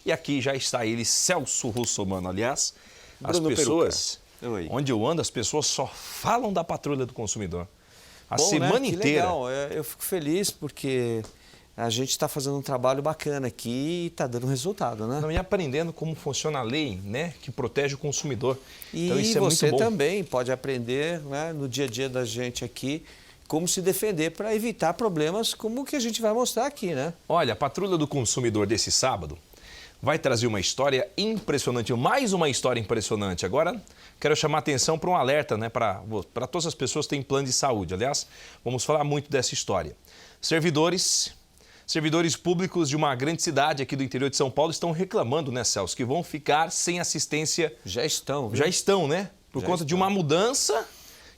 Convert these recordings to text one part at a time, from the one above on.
E aqui já está ele, Celso Russomano. Aliás, as Bruno pessoas, Oi. onde eu ando, as pessoas só falam da Patrulha do Consumidor. A Bom, semana né? Que inteira. legal. Eu fico feliz porque a gente está fazendo um trabalho bacana aqui e está dando resultado, né? Não, e aprendendo como funciona a lei, né, que protege o consumidor. E Então isso é você muito bom. também pode aprender, né, no dia a dia da gente aqui como se defender para evitar problemas como o que a gente vai mostrar aqui, né? Olha, a Patrulha do Consumidor desse sábado vai trazer uma história impressionante, mais uma história impressionante. Agora, quero chamar a atenção para um alerta, né, para todas as pessoas que têm plano de saúde. Aliás, vamos falar muito dessa história. Servidores públicos de uma grande cidade aqui do interior de São Paulo estão reclamando, né, Celso, que vão ficar sem assistência. Já estão, viu? Já estão, né? Por conta de uma mudança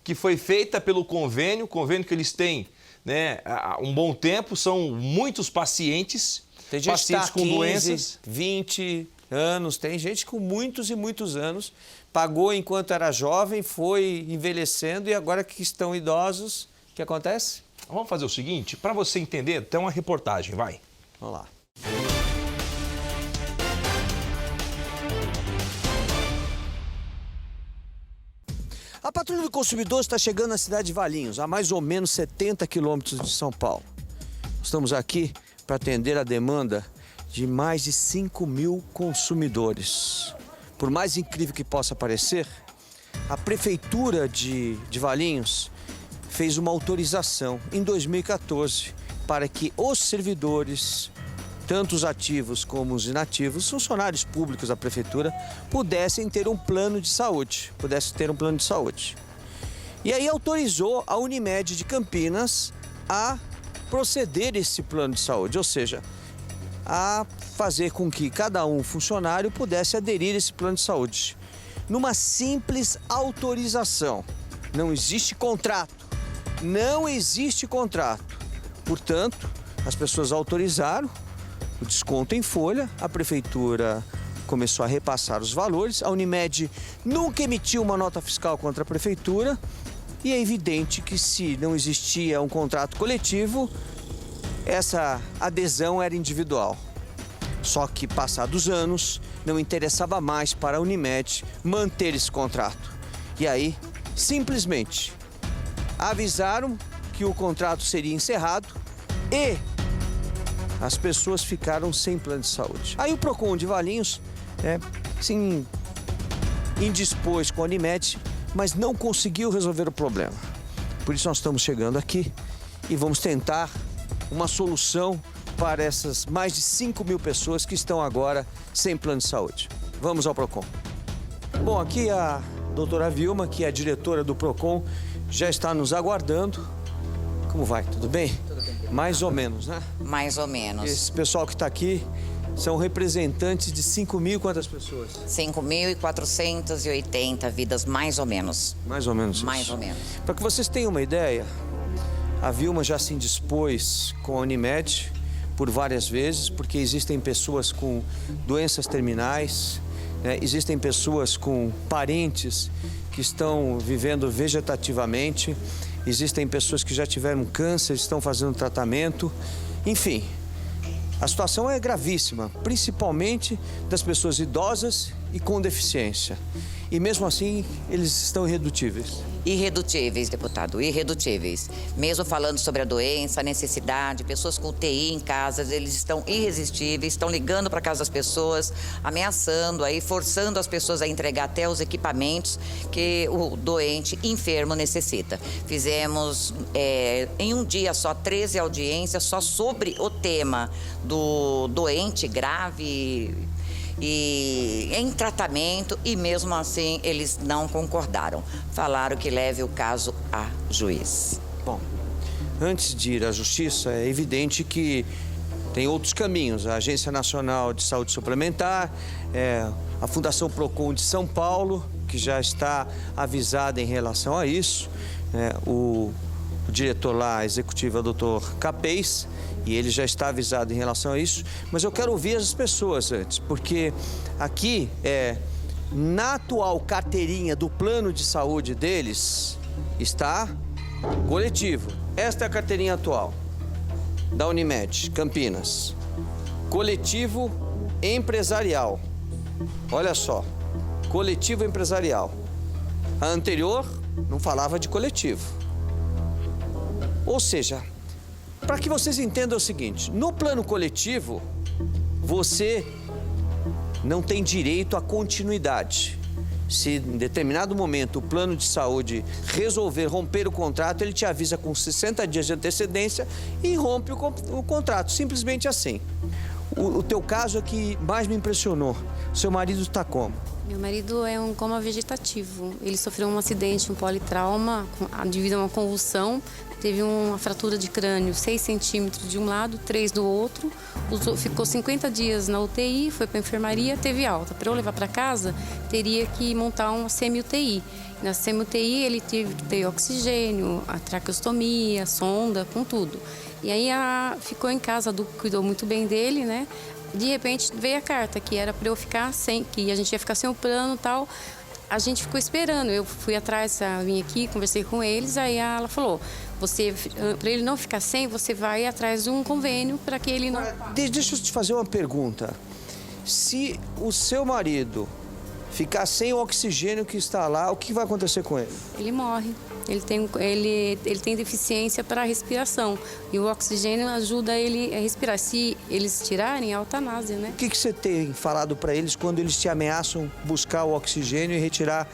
que foi feita pelo convênio que eles têm, né, há um bom tempo, são muitos pacientes. Tem gente Pacientes que com tá 15, doenças. 20 anos, tem gente com muitos e muitos anos, pagou enquanto era jovem, foi envelhecendo e agora que estão idosos, o que acontece? Vamos fazer o seguinte, para você entender, tem uma reportagem, vai. Vamos lá. A Patrulha do Consumidor está chegando na cidade de Valinhos, a mais ou menos 70 quilômetros de São Paulo. Estamos aqui para atender a demanda de mais de 5.000 consumidores. Por mais incrível que possa parecer, a Prefeitura de Valinhos fez uma autorização em 2014 para que os servidores, tanto os ativos como os inativos, funcionários públicos da Prefeitura, pudessem ter um plano de saúde. E aí autorizou a Unimed de Campinas a proceder esse plano de saúde, ou seja, a fazer com que cada funcionário pudesse aderir a esse plano de saúde. Numa simples autorização. Não existe contrato. Portanto, as pessoas autorizaram o desconto em folha, a Prefeitura começou a repassar os valores, a Unimed nunca emitiu uma nota fiscal contra a Prefeitura e é evidente que se não existia um contrato coletivo, essa adesão era individual. Só que, passados anos, não interessava mais para a Unimed manter esse contrato. E aí, simplesmente, avisaram que o contrato seria encerrado e as pessoas ficaram sem plano de saúde. Aí o Procon de Valinhos se indispôs com a Unimed, mas não conseguiu resolver o problema. Por isso nós estamos chegando aqui e vamos tentar uma solução para essas mais de 5.000 pessoas que estão agora sem plano de saúde. Vamos ao Procon. Bom, aqui a doutora Vilma, que é a diretora do Procon, já está nos aguardando. Como vai? Tudo bem? Tudo bem. Mais ou menos, né? Mais ou menos. Esse pessoal que está aqui são representantes de 5.000 quantas pessoas? 5.480 vidas, mais ou menos. Mais ou menos isso. Mais ou menos. Para que vocês tenham uma ideia, a Vilma já se indispôs com a Unimed por várias vezes, porque existem pessoas com doenças terminais, né? Existem pessoas com parentes que estão vivendo vegetativamente, existem pessoas que já tiveram câncer, estão fazendo tratamento, enfim. A situação é gravíssima, principalmente das pessoas idosas e com deficiência. E mesmo assim, eles estão irredutíveis. Irredutíveis, deputado, irredutíveis. Mesmo falando sobre a doença, a necessidade, pessoas com UTI em casa, eles estão irresistíveis, estão ligando para casa das pessoas, ameaçando, aí, forçando as pessoas a entregar até os equipamentos que o doente enfermo necessita. Fizemos, em um dia só, 13 audiências só sobre o tema do doente grave e em tratamento, e mesmo assim eles não concordaram. Falaram que leve o caso a juiz. Bom, antes de ir à justiça, é evidente que tem outros caminhos. A Agência Nacional de Saúde Suplementar, a Fundação Procon de São Paulo, que já está avisada em relação a isso. O diretor lá, executivo, é o doutor Capês, e ele já está avisado em relação a isso, mas eu quero ouvir as pessoas antes, porque aqui, na atual carteirinha do plano de saúde deles, está coletivo. Esta é a carteirinha atual da Unimed, Campinas. Coletivo, empresarial. Olha só, coletivo empresarial. A anterior não falava de coletivo. Ou seja, para que vocês entendam o seguinte, no plano coletivo, você não tem direito à continuidade. Se em determinado momento o plano de saúde resolver romper o contrato, ele te avisa com 60 dias de antecedência e rompe o contrato, simplesmente assim. O teu caso é que mais me impressionou. Seu marido está como? Meu marido é um coma vegetativo. Ele sofreu um acidente, um politrauma, devido a uma convulsão. Teve uma fratura de crânio, 6 centímetros de um lado, 3 do outro. Ficou 50 dias na UTI, foi para a enfermaria, teve alta. Para eu levar para casa, teria que montar uma semi-UTI. Na semi-UTI, ele teve que ter oxigênio, a traqueostomia, sonda, com tudo. E aí ficou em casa, cuidou muito bem dele, né? De repente veio a carta que era para eu ficar sem, que a gente ia ficar sem o plano e tal. A gente ficou esperando. Eu fui atrás, vim aqui, conversei com eles, aí ela falou: para ele não ficar sem, você vai atrás de um convênio para que ele não. Deixa eu te fazer uma pergunta. Se o seu marido ficar sem o oxigênio que está lá, o que vai acontecer com ele? Ele morre. Ele tem deficiência para a respiração. E o oxigênio ajuda ele a respirar. Se eles tirarem, é a eutanásia, né? O que você tem falado para eles quando eles te ameaçam buscar o oxigênio e retirar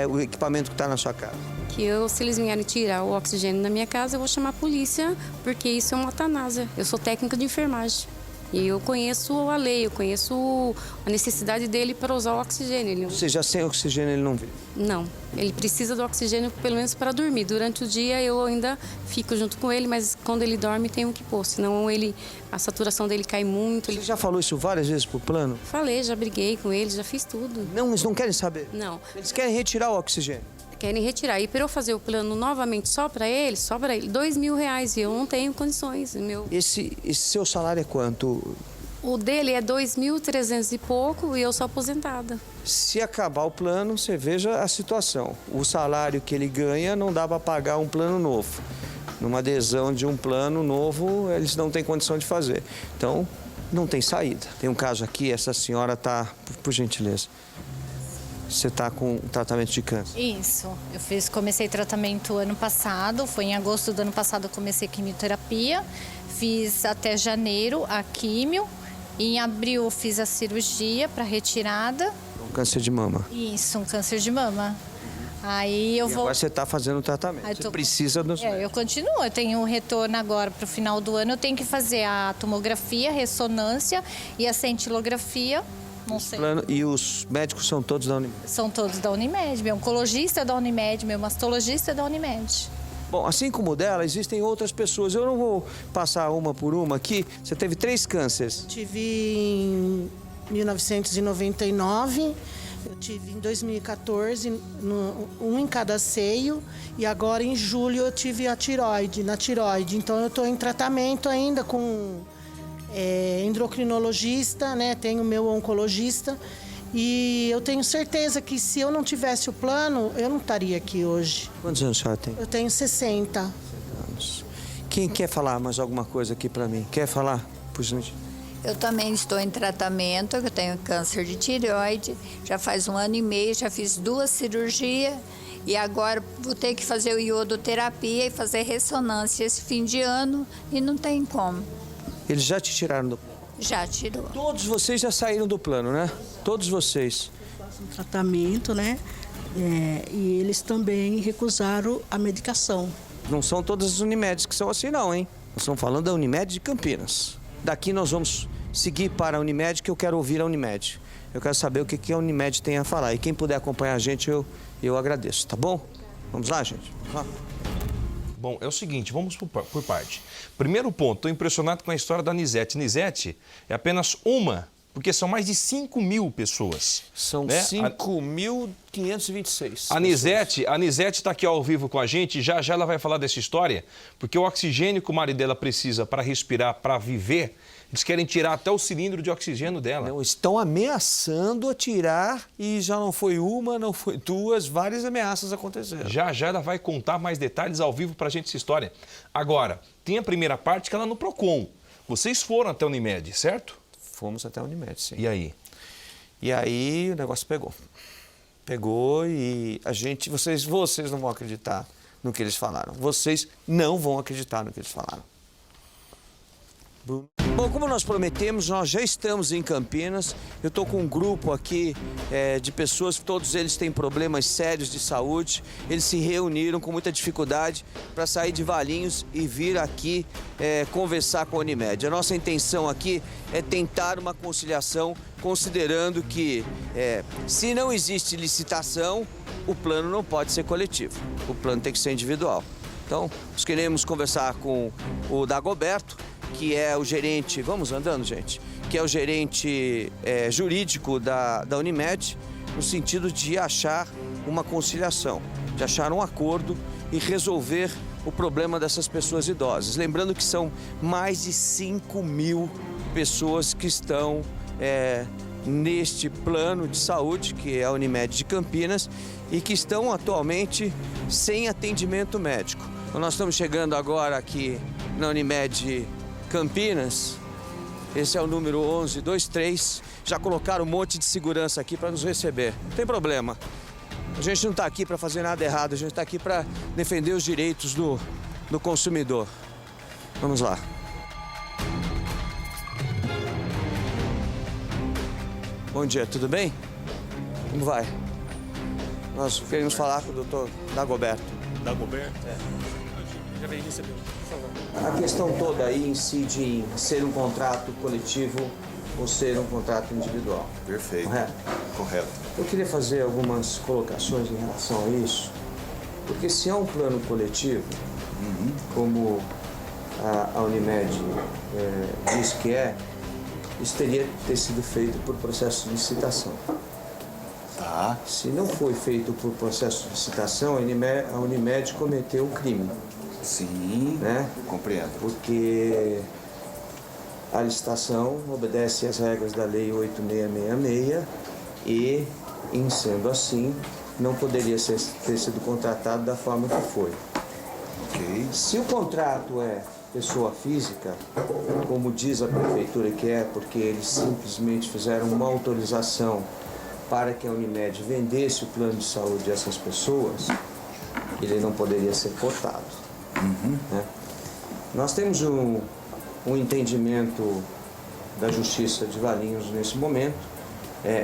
o equipamento que está na sua casa? Que se eles vierem tirar o oxigênio da minha casa, eu vou chamar a polícia, porque isso é uma eutanásia. Eu sou técnica de enfermagem. E eu conheço a lei, eu conheço a necessidade dele para usar o oxigênio. Ou seja, sem oxigênio ele não vive? Não, ele precisa do oxigênio pelo menos para dormir. Durante o dia eu ainda fico junto com ele, mas quando ele dorme tenho que pôr, senão a saturação dele cai muito. Você já falou isso várias vezes pro plano? Falei, já briguei com ele, já fiz tudo. Não, eles não querem saber? Não. Eles querem retirar o oxigênio? Querem retirar. E para eu fazer o plano novamente só para ele, R$2.000. E eu não tenho condições. Esse seu salário é quanto? O dele é 2.300 e pouco e eu sou aposentada. Se acabar o plano, você veja a situação. O salário que ele ganha não dá para pagar um plano novo. Numa adesão de um plano novo, eles não têm condição de fazer. Então, não tem saída. Tem um caso aqui, essa senhora está, por gentileza. Você está com tratamento de câncer? Isso. Comecei tratamento ano passado, foi em agosto do ano passado eu comecei quimioterapia, fiz até janeiro a químio, em abril eu fiz a cirurgia para retirada. Um câncer de mama? Isso, um câncer de mama. Aí eu vou. Agora você está fazendo o tratamento. Você precisa dos. Eu continuo. Eu tenho um retorno agora para o final do ano. Eu tenho que fazer a tomografia, a ressonância e a cintilografia. Não sei. E os médicos são todos da Unimed? São todos da Unimed. Meu oncologista é da Unimed, meu mastologista é da Unimed. Bom, assim como o dela, existem outras pessoas. Eu não vou passar uma por uma aqui. Você teve 3 cânceres. Tive em 1999, eu tive em 2014, um em cada seio, e agora em julho eu tive na tireoide. Então eu estou em tratamento ainda com endocrinologista, né? Tenho meu oncologista. E eu tenho certeza que se eu não tivesse o plano, eu não estaria aqui hoje. Quantos anos a senhora tem? Eu tenho 60 anos. Quem quer falar mais alguma coisa aqui para mim? Quer falar? Por gentileza. Eu também estou em tratamento, eu tenho câncer de tireoide, já faz 1 ano e meio, já fiz 2 cirurgias e agora vou ter que fazer o iodoterapia e fazer ressonância esse fim de ano e não tem como. Eles já te tiraram do plano? Já tirou. Todos vocês já saíram do plano, né? Todos vocês. Faço um tratamento, né? E eles também recusaram a medicação. Não são todas as Unimedes que são assim, não, hein? Nós estamos falando da Unimed de Campinas. Daqui nós vamos seguir para a Unimed, que eu quero ouvir a Unimed. Eu quero saber o que a Unimed tem a falar. E quem puder acompanhar a gente, eu agradeço, tá bom? Vamos lá, gente? Vamos lá. Bom, é o seguinte, vamos por parte. Primeiro ponto, estou impressionado com a história da Nizete. Nizete é apenas uma, porque são mais de 5.000 pessoas. São, né? 5.526. A Nizete está aqui ao vivo com a gente, já ela vai falar dessa história, porque o oxigênio que o marido dela precisa para respirar, para viver, eles querem tirar até o cilindro de oxigênio dela. Não, estão ameaçando a tirar e já não foi uma, não foi 2, várias ameaças aconteceram. Já ela vai contar mais detalhes ao vivo para a gente essa história. Agora, tem a primeira parte que ela no Procon. Vocês foram até a Unimed, certo? Fomos até a Unimed, sim. E aí? E aí o negócio pegou. Pegou e vocês não vão acreditar no que eles falaram. Vocês não vão acreditar no que eles falaram. Bom, como nós prometemos, nós já estamos em Campinas. Eu estou com um grupo aqui de pessoas, todos eles têm problemas sérios de saúde. Eles se reuniram com muita dificuldade para sair de Valinhos e vir aqui conversar com a Unimed. A nossa intenção aqui é tentar uma conciliação, considerando que se não existe licitação, o plano não pode ser coletivo. O plano tem que ser individual. Então, nós queremos conversar com o Dagoberto, que é o gerente, vamos andando, gente, que é o gerente jurídico da Unimed, no sentido de achar uma conciliação, de achar um acordo e resolver o problema dessas pessoas idosas. Lembrando que são mais de 5.000 pessoas que estão neste plano de saúde, que é a Unimed de Campinas, e que estão atualmente sem atendimento médico. Então, nós estamos chegando agora aqui na Unimed Campinas, esse é o número 1123, já colocaram um monte de segurança aqui para nos receber. Não tem problema, a gente não está aqui para fazer nada errado, a gente está aqui para defender os direitos do consumidor. Vamos lá. Bom dia, tudo bem? Como vai? Nós queremos falar com o doutor Dagoberto. Dagoberto? Já veio receber, por favor. A questão toda aí incide em ser um contrato coletivo ou ser um contrato individual. Perfeito. Correto. Eu queria fazer algumas colocações em relação a isso, porque se é um plano coletivo, como a Unimed diz que isso teria que ter sido feito por processo de licitação. Tá. Se não foi feito por processo de licitação, a Unimed cometeu um crime. Sim, né? Compreendo. Porque a licitação obedece às regras da Lei 8666 e, em sendo assim, não poderia ter sido contratado da forma que foi. Ok. Se o contrato é pessoa física, como diz a prefeitura que é, porque eles simplesmente fizeram uma autorização para que a Unimed vendesse o plano de saúde a essas pessoas, ele não poderia ser cortado. Né? Nós temos um entendimento da Justiça de Valinhos nesse momento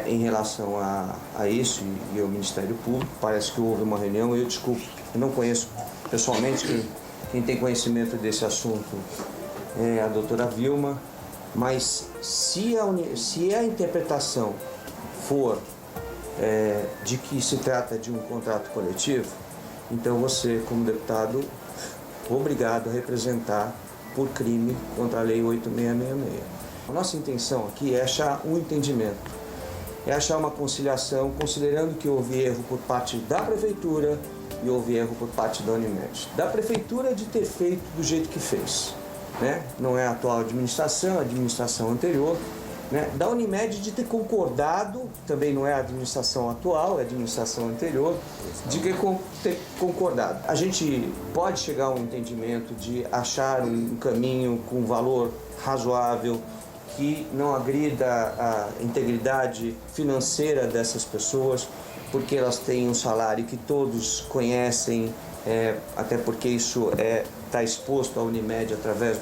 em relação a isso e ao Ministério Público. Parece que houve uma reunião, eu não conheço pessoalmente, quem tem conhecimento desse assunto é a doutora Vilma, mas se a interpretação for de que se trata de um contrato coletivo, então você, como deputado, obrigado a representar por crime contra a Lei 8666. A nossa intenção aqui é achar um entendimento, é achar uma conciliação, considerando que houve erro por parte da Prefeitura e houve erro por parte da Unimed. Da Prefeitura de ter feito do jeito que fez, né? Não é a atual administração, a administração anterior. Né? Da Unimed de ter concordado, também não é a administração atual, é a administração anterior, de ter concordado. A gente pode chegar a um entendimento de achar um caminho com valor razoável, que não agrida a integridade financeira dessas pessoas, porque elas têm um salário que todos conhecem, até porque isso está exposto à Unimed através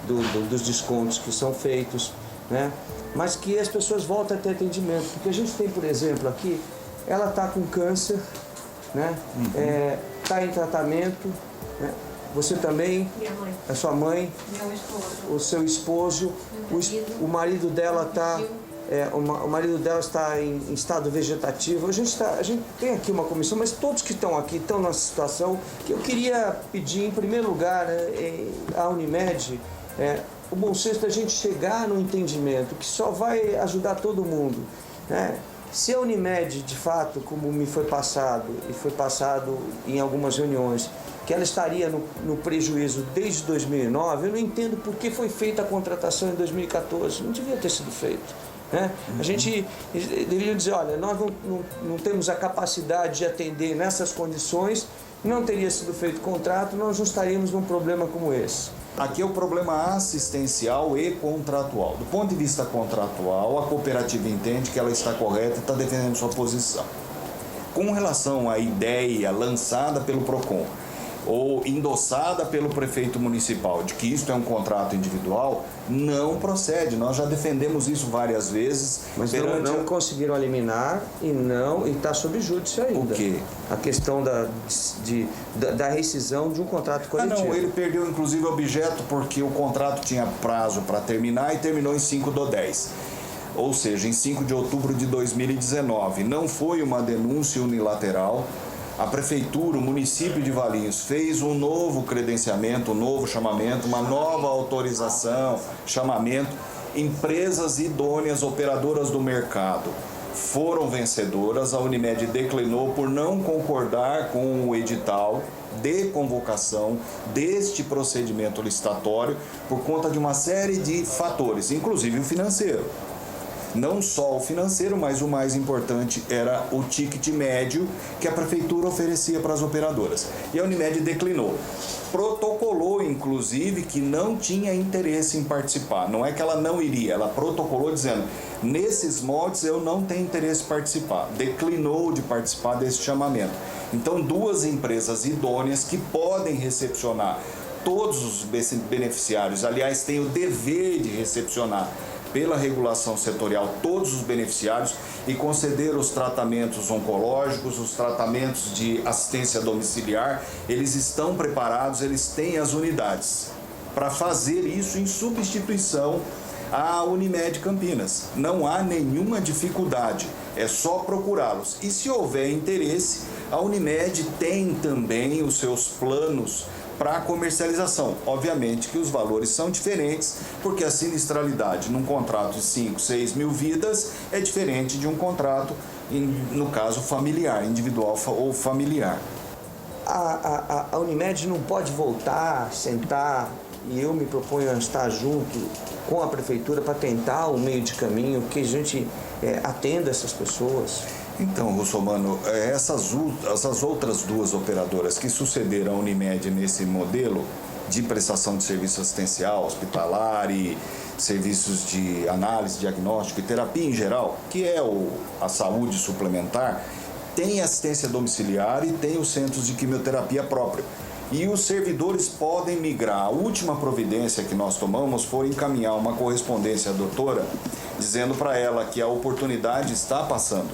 dos descontos que são feitos, né? Mas que as pessoas voltem a ter atendimento. Porque a gente tem, por exemplo, aqui, ela está com câncer, né? Está em tratamento, né? Você também, Minha mãe. a sua mãe, Meu esposo. o seu esposo, o marido dela está... o marido dela está em estado vegetativo. A gente tem aqui uma comissão, mas todos que estão aqui estão nessa situação que eu queria pedir, em primeiro lugar, à Unimed, o bom senso da gente chegar no entendimento que só vai ajudar todo mundo, né? Se a Unimed, de fato, como me foi passado, e foi passado em algumas reuniões, que ela estaria no prejuízo desde 2009, eu não entendo por que foi feita a contratação em 2014. Não devia ter sido feito. Né? A gente deveria dizer, olha, nós não temos a capacidade de atender nessas condições, não teria sido feito contrato, nós não estaríamos num problema como esse. Aqui é o problema assistencial e contratual. Do ponto de vista contratual, a cooperativa entende que ela está correta e está defendendo sua posição. Com relação à ideia lançada pelo PROCON ou endossada pelo prefeito municipal de que isto é um contrato individual, não procede. Nós já defendemos isso várias vezes. Mas não conseguiram eliminar e está sob júdice ainda. O quê? A questão da rescisão de um contrato coletivo. Não, ele perdeu inclusive o objeto porque o contrato tinha prazo para terminar e terminou em 5/10. Ou seja, em 5 de outubro de 2019. Não foi uma denúncia unilateral. A prefeitura, o município de Valinhos fez um novo credenciamento, um novo chamamento, uma nova autorização, chamamento. Empresas idôneas, operadoras do mercado, foram vencedoras. A Unimed declinou por não concordar com o edital de convocação deste procedimento licitatório por conta de uma série de fatores, inclusive o financeiro. Não só o financeiro, mas o mais importante era o ticket médio que a prefeitura oferecia para as operadoras. E a Unimed declinou. Protocolou, inclusive, que não tinha interesse em participar. Não é que ela não iria, ela protocolou dizendo: nesses moldes eu não tenho interesse em participar. Declinou de participar desse chamamento. Então, duas empresas idôneas que podem recepcionar todos os beneficiários, aliás, têm o dever de recepcionar pela regulação setorial todos os beneficiários e conceder os tratamentos oncológicos, os tratamentos de assistência domiciliar. Eles estão preparados, eles têm as unidades para fazer isso em substituição à Unimed Campinas. Não há nenhuma dificuldade, é só procurá-los. E se houver interesse, a Unimed tem também os seus planos para a comercialização. Obviamente que os valores são diferentes, porque a sinistralidade num contrato de 5, 6 mil vidas é diferente de um contrato, no caso familiar, individual ou familiar. A Unimed não pode voltar, sentar, e eu me proponho a estar junto com a prefeitura para tentar um meio de caminho que a gente atenda essas pessoas. Então, Russomano, essas outras duas operadoras que sucederam a Unimed nesse modelo de prestação de serviço assistencial, hospitalar e serviços de análise, diagnóstico e terapia em geral, que é a saúde suplementar, tem assistência domiciliar e tem os centros de quimioterapia próprio. E os servidores podem migrar. A última providência que nós tomamos foi encaminhar uma correspondência à doutora, dizendo para ela que a oportunidade está passando.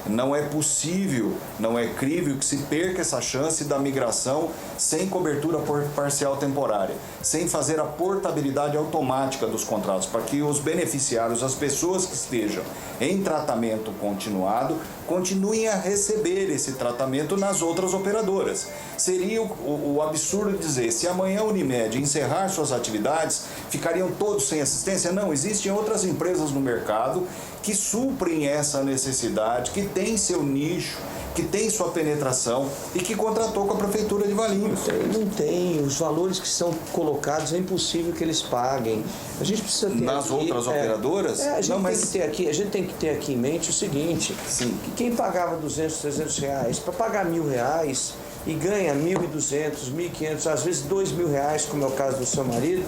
Não é possível, não é crível que se perca essa chance da migração sem cobertura parcial temporária, sem fazer a portabilidade automática dos contratos, para que os beneficiários, as pessoas que estejam em tratamento continuado, continuem a receber esse tratamento nas outras operadoras. Seria o absurdo dizer, se amanhã a Unimed encerrar suas atividades, ficariam todos sem assistência? Não, existem outras empresas no mercado que suprem essa necessidade, que tem seu nicho, que tem sua penetração e que contratou com a Prefeitura de Valinhos. Não tem. Os valores que são colocados é impossível que eles paguem. A gente precisa ter nas outras operadoras? A gente tem que ter aqui em mente o seguinte, sim, que quem pagava 200, 300 reais, para pagar R$1.000 e ganha 1.200, 1.500, às vezes R$2.000, como é o caso do seu marido,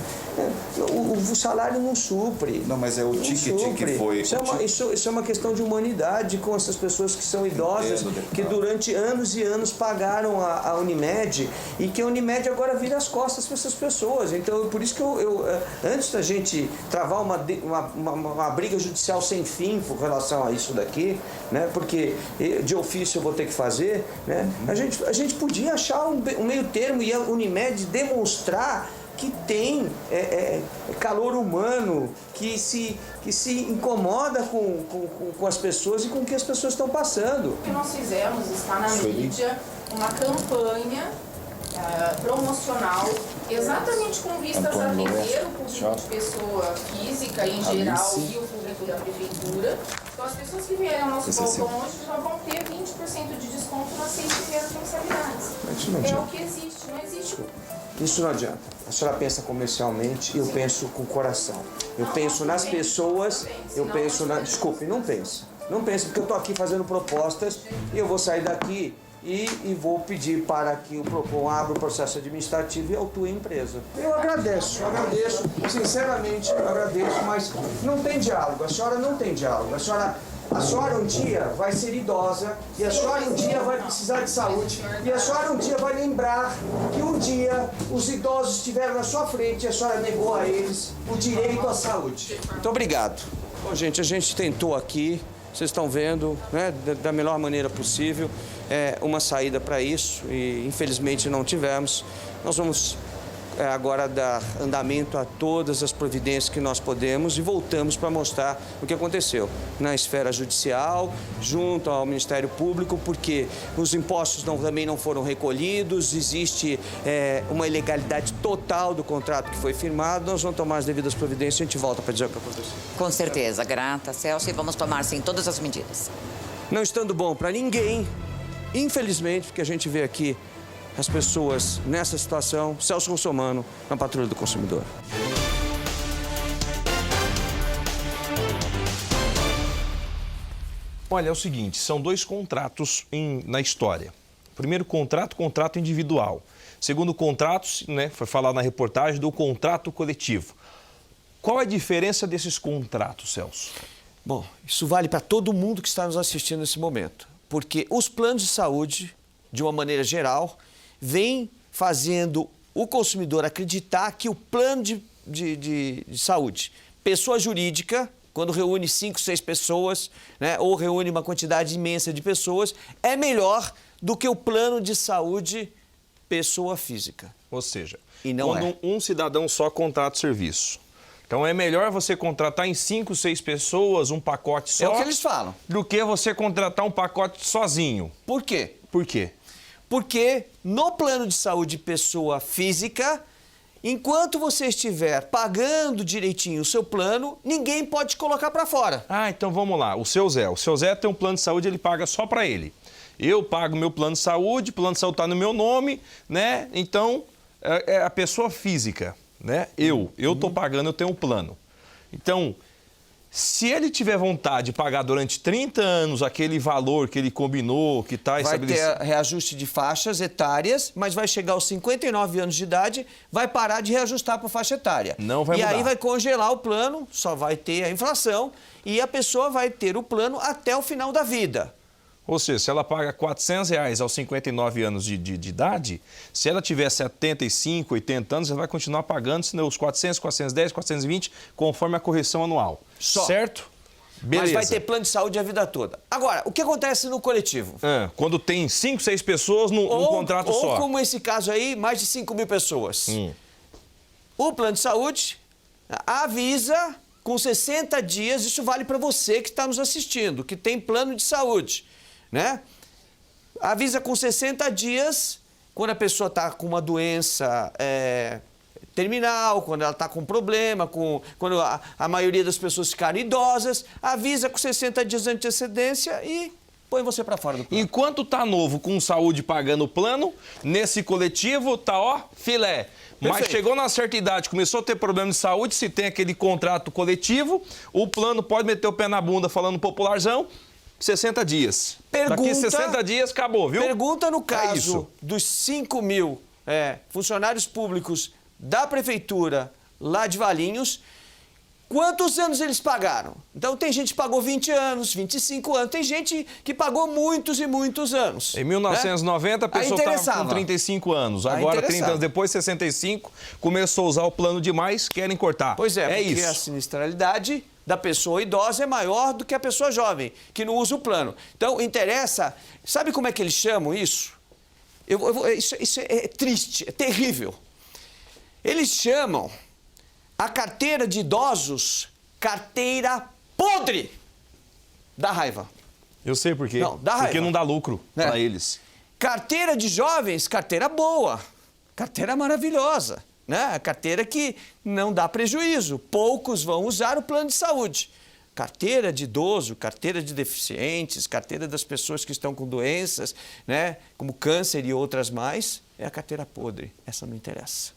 o salário não supre. Não, mas é o ticket que foi. Isso é uma questão de humanidade com essas pessoas que são idosas, que durante anos e anos pagaram a Unimed e que a Unimed agora vira as costas para essas pessoas. Então, por isso que antes da gente travar uma briga judicial sem fim com relação a isso daqui, né, porque de ofício eu vou ter que fazer, né, a gente podia achar um meio termo e a Unimed demonstrar que tem calor humano, que se incomoda com as pessoas e com o que as pessoas estão passando. O que nós fizemos está na mídia, uma campanha promocional, exatamente com vistas a atender o público de pessoa física em geral e o público da prefeitura. Então, as pessoas que vierem ao nosso balcão hoje já vão ter 20% de desconto nas 6 primeiras mensalidades. É o que existe, não existe. Isso não adianta. A senhora pensa comercialmente e eu penso com o coração. Eu penso nas pessoas, eu penso na... Desculpe, não pensa. Não pensa, porque eu estou aqui fazendo propostas e eu vou sair daqui e vou pedir para que o PROCON abra o processo administrativo e autue a empresa. Eu agradeço, sinceramente agradeço, mas não tem diálogo, a senhora não tem diálogo. A senhora um dia vai ser idosa e a senhora um dia vai precisar de saúde e a senhora um dia vai lembrar que um dia os idosos estiveram na sua frente e a senhora negou a eles o direito à saúde. Muito obrigado. Bom, gente, a gente tentou aqui, vocês estão vendo, né, da melhor maneira possível, uma saída para isso e infelizmente não tivemos. Nós vamos agora dar andamento a todas as providências que nós podemos e voltamos para mostrar o que aconteceu na esfera judicial, junto ao Ministério Público, porque os impostos também não foram recolhidos, existe uma ilegalidade total do contrato que foi firmado. Nós vamos tomar as devidas providências e a gente volta para dizer o que aconteceu. Com certeza, grata, Celso, e vamos tomar, sim, todas as medidas. Não estando bom para ninguém, infelizmente, porque a gente vê aqui as pessoas nessa situação. Celso Russomano, na Patrulha do Consumidor. Olha, é o seguinte, são dois contratos na história. Primeiro contrato individual. Segundo contrato, né, foi falado na reportagem, do contrato coletivo. Qual é a diferença desses contratos, Celso? Bom, isso vale para todo mundo que está nos assistindo nesse momento. Porque os planos de saúde, de uma maneira geral, vem fazendo o consumidor acreditar que o plano de saúde, pessoa jurídica, quando reúne 5, 6 pessoas, né, ou reúne uma quantidade imensa de pessoas, é melhor do que o plano de saúde pessoa física. Ou seja, e não quando um cidadão só contrata o serviço. Então é melhor você contratar em 5, 6 pessoas um pacote só. É o que eles falam. Do que você contratar um pacote sozinho. Por quê? Por quê? Porque no plano de saúde pessoa física, enquanto você estiver pagando direitinho o seu plano, ninguém pode te colocar para fora. Ah, então vamos lá. O seu Zé tem um plano de saúde, ele paga só para ele. Eu pago meu plano de saúde, o plano de saúde está no meu nome, né? Então, é a pessoa física, né? Eu estou pagando, eu tenho um plano. Então, se ele tiver vontade de pagar durante 30 anos aquele valor que ele combinou, que está estabelecido... Vai ter reajuste de faixas etárias, mas vai chegar aos 59 anos de idade, vai parar de reajustar para faixa etária. Não vai mudar. E aí vai congelar o plano, só vai ter a inflação, e a pessoa vai ter o plano até o final da vida. Ou seja, se ela paga R$400 aos 59 anos de idade, se ela tiver 75, 80 anos, ela vai continuar pagando os 400, 410, 420, conforme a correção anual. Só. Certo? Beleza. Mas vai ter plano de saúde a vida toda. Agora, o que acontece no coletivo? Quando tem 5, 6 pessoas num contrato só. Ou como esse caso aí, mais de 5 mil pessoas. O plano de saúde avisa com 60 dias, isso vale para você que está nos assistindo, que tem plano de saúde, né? Avisa com 60 dias quando a pessoa está com uma doença terminal, quando ela está com problema, quando a maioria das pessoas ficarem idosas, avisa com 60 dias de antecedência e põe você para fora do plano. Enquanto tá novo com saúde pagando o plano, nesse coletivo tá, ó, filé. Mas Perfeito. chegou na certa idade, começou a ter problema de saúde, se tem aquele contrato coletivo, o plano pode meter o pé na bunda falando popularzão, 60 dias. Daqui 60 dias acabou, viu? Pergunta no caso isso. dos 5 mil funcionários públicos da prefeitura lá de Valinhos, quantos anos eles pagaram? Então tem gente que pagou 20 anos, 25 anos, tem gente que pagou muitos e muitos anos. Em 1990 a pessoa estava com 35 anos, agora 30 anos depois, 65, começou a usar o plano demais, querem cortar. Pois é, porque isso. a sinistralidade da pessoa idosa é maior do que a pessoa jovem, que não usa o plano. Então, interessa... Sabe como é que eles chamam isso? Isso é triste, é terrível. Eles chamam a carteira de idosos carteira podre. Dá raiva. Eu sei por quê. Não, dá raiva. Porque não dá lucro para eles. Carteira de jovens, carteira boa. Carteira maravilhosa. Né? A carteira que não dá prejuízo. Poucos vão usar o plano de saúde. Carteira de idoso, carteira de deficientes, carteira das pessoas que estão com doenças, né? Como câncer e outras mais, é a carteira podre. Essa não interessa.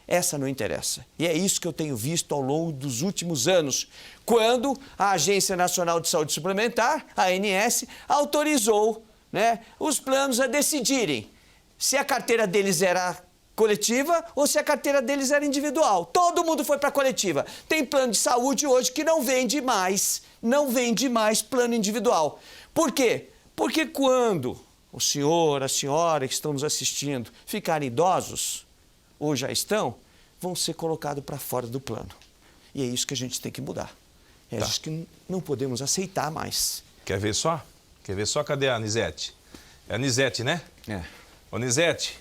Essa não interessa. E é isso que eu tenho visto ao longo dos últimos anos, quando a Agência Nacional de Saúde Suplementar, a ANS, autorizou né, os planos a decidirem se a carteira deles era coletiva ou se a carteira deles era individual. Todo mundo foi para a coletiva. Tem plano de saúde hoje que não vende mais plano individual. Por quê? Porque quando o senhor, a senhora que estão nos assistindo ficarem idosos, ou já estão, vão ser colocados para fora do plano. E é isso que a gente tem que mudar. É isso que não podemos aceitar mais. Quer ver só? Quer ver só? Cadê a Anisete? É a Anisete, né? É. Ô, Anisete,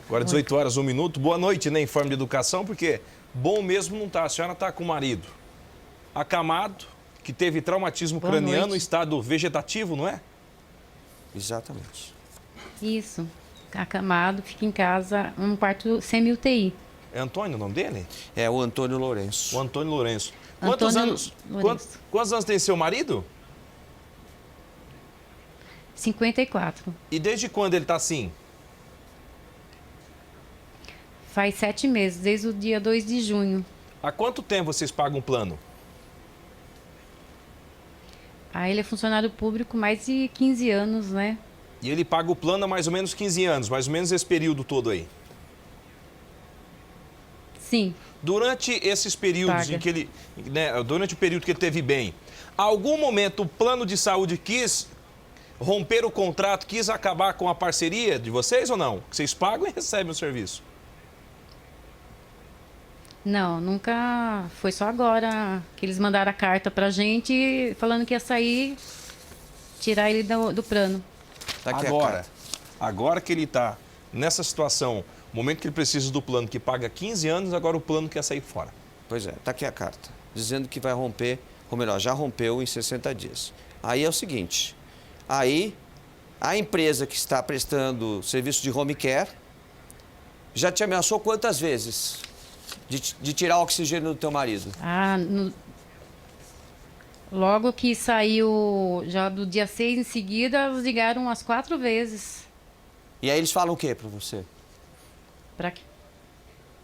agora 18 horas, 1 minuto. Boa noite, né, em forma de educação, porque bom mesmo não tá. A senhora tá com o marido acamado, que teve traumatismo craniano, estado vegetativo, não é? Exatamente. Isso. Acamado, fica em casa, um quarto semi-UTI. É Antônio o nome dele? É o Antônio Lourenço. O Antônio Lourenço. Antônio Quantos anos tem seu marido? 54. E desde quando ele tá assim? Faz 7 meses, desde o dia 2 de junho. Há quanto tempo vocês pagam um plano? Ele é funcionário público mais de 15 anos, né? E ele paga o plano há mais ou menos 15 anos, mais ou menos esse período todo aí. Sim. Durante esses períodos Paga. em que ele, né, durante o período que ele teve bem, algum momento o plano de saúde quis romper o contrato, quis acabar com a parceria de vocês ou não? Vocês pagam e recebem o serviço? Não, nunca. Foi só agora que eles mandaram a carta pra gente falando que ia sair, tirar ele do plano. Tá aqui Agora que ele está nessa situação, no momento que ele precisa do plano que paga 15 anos, agora o plano quer sair fora. Pois é, tá aqui a carta, dizendo que vai romper, ou melhor, já rompeu em 60 dias. Aí é o seguinte, aí a empresa que está prestando serviço de home care já te ameaçou quantas vezes de tirar o oxigênio do teu marido? Logo que saiu, já do dia 6 em seguida, eles ligaram umas 4 vezes. E aí eles falam o quê para você?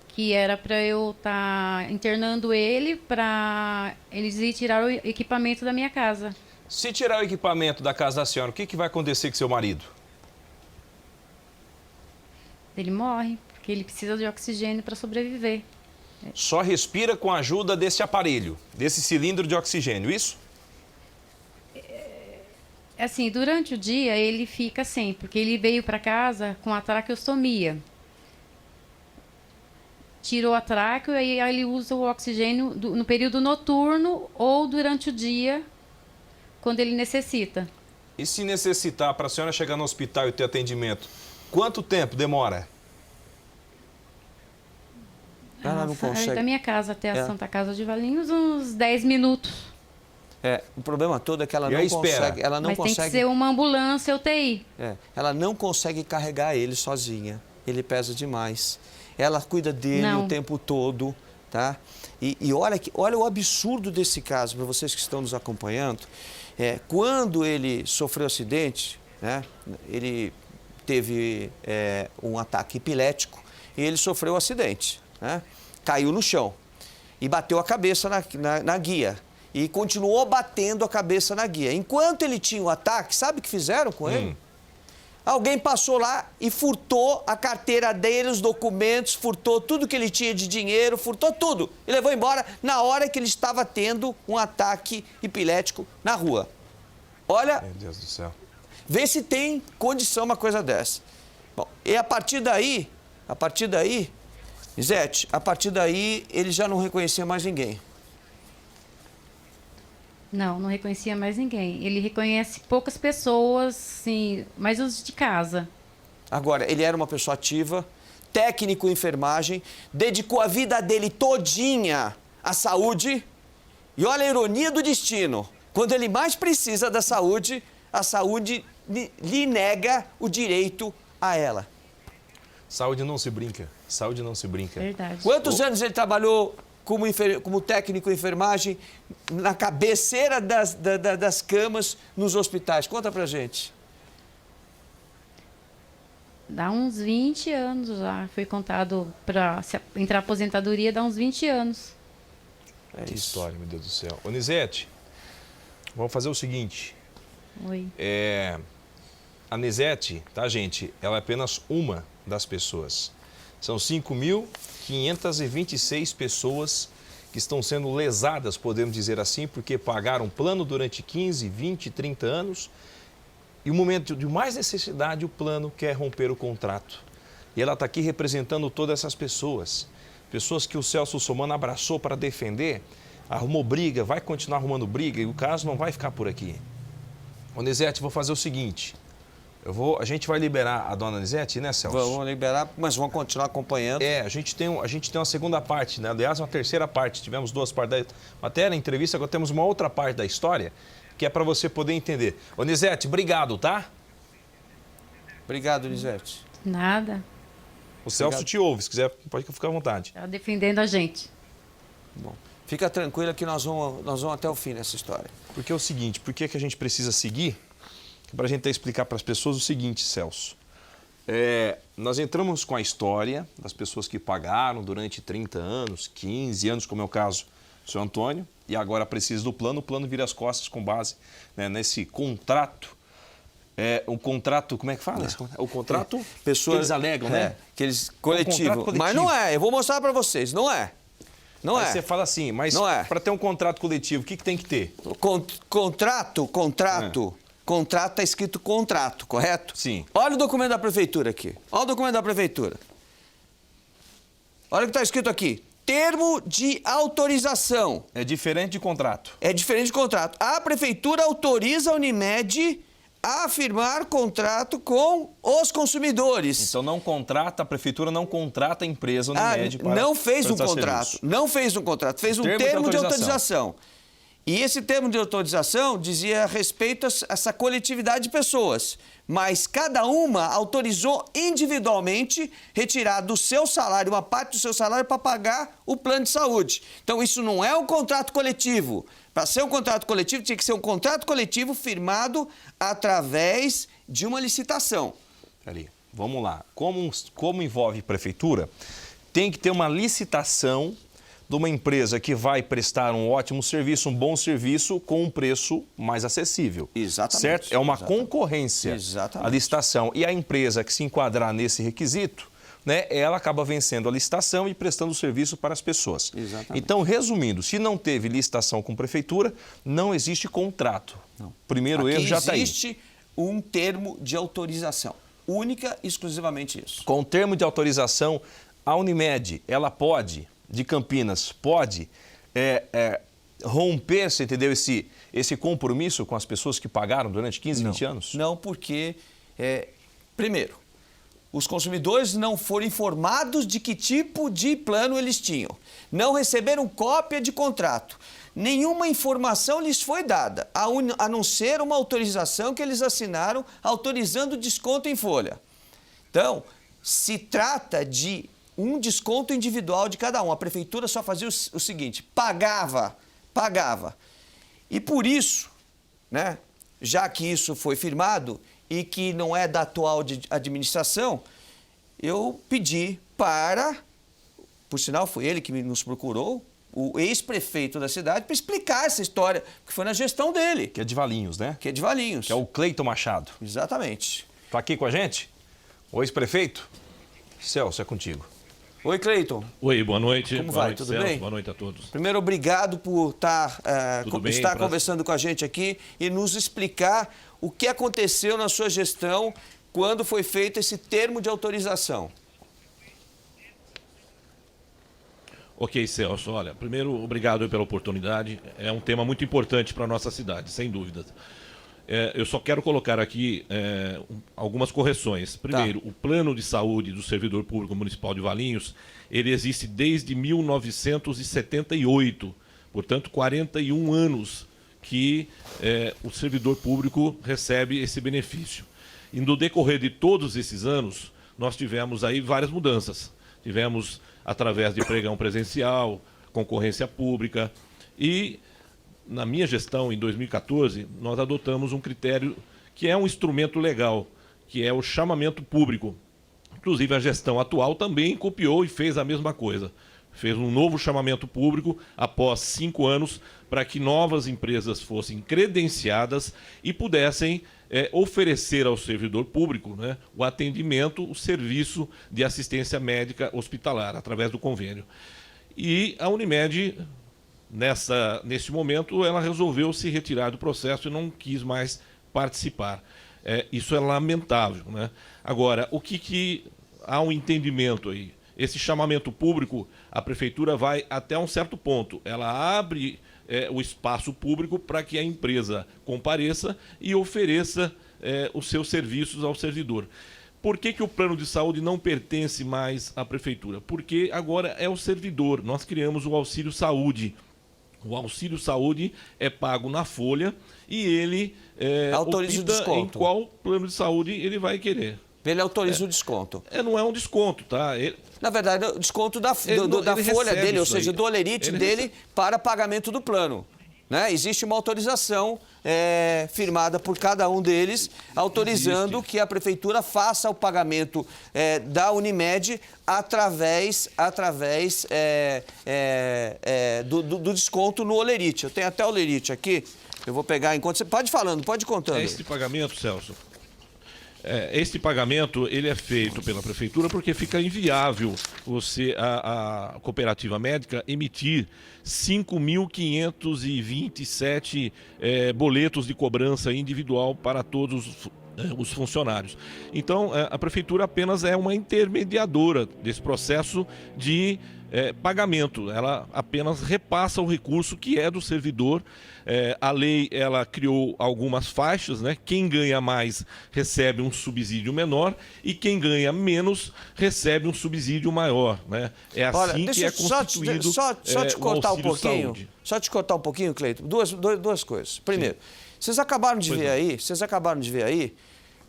Que era para eu estar internando ele, para eles ir tirar o equipamento da minha casa. Se tirar o equipamento da casa da senhora, o que vai acontecer com seu marido? Ele morre, porque ele precisa de oxigênio para sobreviver. Só respira com a ajuda desse aparelho, desse cilindro de oxigênio, isso? Assim, durante o dia ele fica sem, porque ele veio para casa com a traqueostomia. Tirou a tráqueo e aí ele usa o oxigênio no período noturno ou durante o dia, quando ele necessita. E se necessitar para a senhora chegar no hospital e ter atendimento, quanto tempo demora? Ela não consegue. Da minha casa até a Santa Casa de Valinhos, uns 10 minutos. O problema todo é que ela E não a espera? consegue. Ela não Mas consegue. tem que ser uma ambulância UTI. Ela não consegue carregar ele sozinha. Ele pesa demais. Ela cuida dele o tempo todo, tá? E olha o absurdo desse caso, para vocês que estão nos acompanhando. Quando ele sofreu acidente, né, ele teve um ataque epilético e ele sofreu um acidente, né? Caiu no chão e bateu a cabeça na guia. E continuou batendo a cabeça na guia. Enquanto ele tinha o ataque, sabe o que fizeram com ele? Alguém passou lá e furtou a carteira dele, os documentos, furtou tudo que ele tinha de dinheiro, furtou tudo. E levou embora na hora que ele estava tendo um ataque epilético na rua. Olha, Meu Deus do céu. vê se tem condição uma coisa dessa. Bom, e a partir daí, Zete, a partir daí ele já não reconhecia mais ninguém. Não reconhecia mais ninguém. Ele reconhece poucas pessoas, sim, mas os de casa. Agora, ele era uma pessoa ativa, técnico em enfermagem, dedicou a vida dele todinha à saúde. E olha a ironia do destino. Quando ele mais precisa da saúde, a saúde lhe nega o direito a ela. Saúde não se brinca. Saúde não se brinca. Verdade. Quantos anos ele trabalhou como técnico em enfermagem na cabeceira das camas nos hospitais? Conta pra gente. Dá uns 20 anos já. Foi contado para entrar a aposentadoria, dá uns 20 anos. Que história, meu Deus do céu. Onisete, vamos fazer o seguinte. Oi. A Nisete, tá, gente? Ela é apenas uma das pessoas. São 5.526 pessoas que estão sendo lesadas, podemos dizer assim, porque pagaram plano durante 15, 20, 30 anos e no momento de mais necessidade o plano quer romper o contrato. E ela está aqui representando todas essas pessoas. Pessoas que o Celso Russomano abraçou para defender, arrumou briga, vai continuar arrumando briga e o caso não vai ficar por aqui. Ô, Nisete, vou fazer o seguinte... A gente vai liberar a dona Nisete, né, Celso? Vamos liberar, mas vamos continuar acompanhando. A gente tem uma segunda parte, né? Aliás, uma terceira parte. Tivemos 2 partes da matéria, a entrevista, agora temos uma outra parte da história, que é para você poder entender. Ô, Nisete, obrigado, tá? Obrigado, Nisete. Nada. O Celso te ouve, se quiser, pode ficar à vontade. Tá defendendo a gente. Bom, fica tranquila que nós vamos até o fim nessa história. Porque é o seguinte, por que a gente precisa seguir? Para a gente explicar para as pessoas o seguinte, Celso. Nós entramos com a história das pessoas que pagaram durante 30 anos, 15 anos, como é o caso do seu Antônio, e agora precisa do plano, o plano vira as costas com base, né, nesse contrato. O contrato, como é que fala? O contrato que eles alegam, né? Que eles coletivo. Mas não é, eu vou mostrar para vocês, não é. Não Aí é. você fala assim, mas para ter um contrato coletivo, o que tem que ter? Contrato. Contrato, está escrito contrato, correto? Sim. Olha o documento da prefeitura aqui. Olha o documento da prefeitura. Olha o que está escrito aqui. Termo de autorização. É diferente de contrato. É diferente de contrato. A prefeitura autoriza a Unimed a firmar contrato com os consumidores. Então não contrata, a prefeitura não contrata a empresa Unimed para não fez um contrato. serviço. Não fez um contrato, fez um termo de autorização. E esse termo de autorização dizia respeito a essa coletividade de pessoas, mas cada uma autorizou individualmente retirar do seu salário, uma parte do seu salário para pagar o plano de saúde. Então isso não é um contrato coletivo. Para ser um contrato coletivo tinha que ser um contrato coletivo firmado através de uma licitação. Ali, vamos lá. Como envolve prefeitura, tem que ter uma licitação de uma empresa que vai prestar um ótimo serviço, um bom serviço, com um preço mais acessível. Exatamente. Certo? É uma concorrência. Exatamente. A licitação. E a empresa que se enquadrar nesse requisito, né, ela acaba vencendo a licitação e prestando o serviço para as pessoas. Exatamente. Então, resumindo, se não teve licitação com prefeitura, não existe contrato. Não. Primeiro erro já está aí. Existe um termo de autorização. Única e exclusivamente isso. Com o termo de autorização, a Unimed, ela pode... de Campinas pode romper, você entendeu, esse compromisso com as pessoas que pagaram durante 15, 20 anos? Não, porque, primeiro, os consumidores não foram informados de que tipo de plano eles tinham. Não receberam cópia de contrato. Nenhuma informação lhes foi dada, a não ser uma autorização que eles assinaram autorizando desconto em folha. Então, se trata de um desconto individual de cada um. A prefeitura só fazia o seguinte, pagava. E por isso, né, já que isso foi firmado e que não é da atual administração, eu pedi para, por sinal foi ele que nos procurou, o ex-prefeito da cidade, para explicar essa história, que foi na gestão dele. Que é de Valinhos, né? Que é de Valinhos. Que é o Cleiton Machado. Exatamente. Está aqui com a gente? O ex-prefeito? Celso, é contigo. Oi, Cleiton. Oi, boa noite. Como boa vai? noite, Tudo Celso. bem? Boa noite a todos. Primeiro, obrigado por estar bem, conversando com a gente aqui e nos explicar o que aconteceu na sua gestão quando foi feito esse termo de autorização. Ok, Celso. Olha, primeiro, obrigado pela oportunidade. É um tema muito importante para a nossa cidade, sem dúvida. Eu só quero colocar aqui algumas correções. Primeiro, o plano de saúde do servidor público municipal de Valinhos, ele existe desde 1978, portanto, 41 anos que o servidor público recebe esse benefício. E no decorrer de todos esses anos, nós tivemos aí várias mudanças. Tivemos através de pregão presencial, concorrência pública e... Na minha gestão, em 2014, nós adotamos um critério que é um instrumento legal, que é o chamamento público. Inclusive, a gestão atual também copiou e fez a mesma coisa. fez um novo chamamento público após 5 anos para que novas empresas fossem credenciadas e pudessem oferecer ao servidor público, né, o atendimento, o serviço de assistência médica hospitalar, através do convênio. E a Unimed, nesse momento, ela resolveu se retirar do processo e não quis mais participar. Isso é lamentável, né? Agora, o que há um entendimento aí? Esse chamamento público, a prefeitura vai até um certo ponto. Ela abre o espaço público para que a empresa compareça e ofereça os seus serviços ao servidor. Por que o plano de saúde não pertence mais à prefeitura? Porque agora é o servidor. Nós criamos o Auxílio Saúde. O Auxílio Saúde é pago na folha e ele autoriza o desconto. Em qual plano de saúde ele vai querer. Ele autoriza o desconto. Não é um desconto, tá? Na verdade, é o desconto da folha dele, ou seja, do holerite dele para pagamento do plano. Né? Existe uma autorização firmada por cada um deles, autorizando que a prefeitura faça o pagamento da Unimed através do desconto no holerite. Eu tenho até o holerite aqui, eu vou pegar enquanto você... Pode ir falando, pode ir contando. Esse pagamento, Celso, este pagamento ele é feito pela prefeitura porque fica inviável a cooperativa médica emitir 5.527 boletos de cobrança individual para todos os funcionários. Então, a prefeitura apenas é uma intermediadora desse processo de pagamento. Ela apenas repassa o recurso que é do servidor. A lei ela criou algumas faixas, né? Quem ganha mais recebe um subsídio menor e quem ganha menos recebe um subsídio maior, né? É assim. Olha, que é constituído só te cortar um pouquinho. Saúde. Só te cortar um pouquinho, Cleiton. Duas coisas. Primeiro, vocês acabaram de ver aí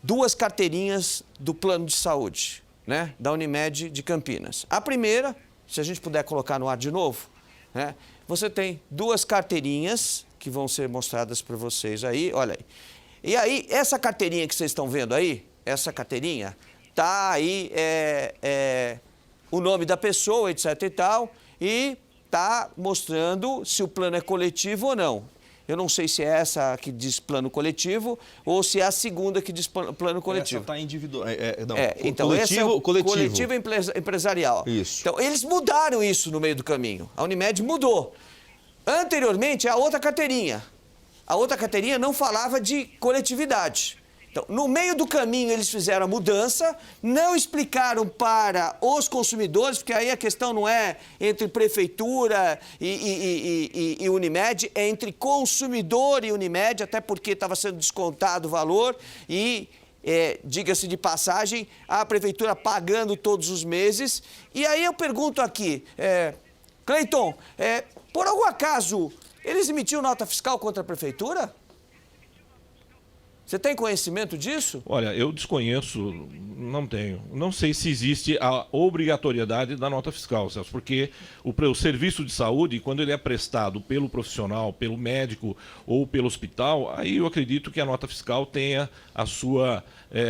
2 carteirinhas do plano de saúde, né? Da Unimed de Campinas. A primeira, se a gente puder colocar no ar de novo, né? Você tem 2 carteirinhas que vão ser mostradas para vocês aí, olha aí. E aí, essa carteirinha que vocês estão vendo aí, essa carteirinha, tá aí o nome da pessoa, etc e tal, e tá mostrando se o plano é coletivo ou não. Eu não sei se é essa que diz plano coletivo ou se é a segunda que diz plano coletivo. Essa está individual. Então, esse é o coletivo empresarial. Isso. Então, eles mudaram isso no meio do caminho. A Unimed mudou. Anteriormente, a outra carteirinha. A outra carteirinha não falava de coletividade. Então, no meio do caminho, eles fizeram a mudança, não explicaram para os consumidores, porque aí a questão não é entre prefeitura e Unimed, é entre consumidor e Unimed, até porque estava sendo descontado o valor e, diga-se de passagem, a prefeitura pagando todos os meses. E aí eu pergunto aqui, Cleiton, por algum acaso, eles emitiam nota fiscal contra a prefeitura? Você tem conhecimento disso? Olha, eu desconheço, não tenho. Não sei se existe a obrigatoriedade da nota fiscal, Celso, porque o serviço de saúde, quando ele é prestado pelo profissional, pelo médico ou pelo hospital, aí eu acredito que a nota fiscal tenha a sua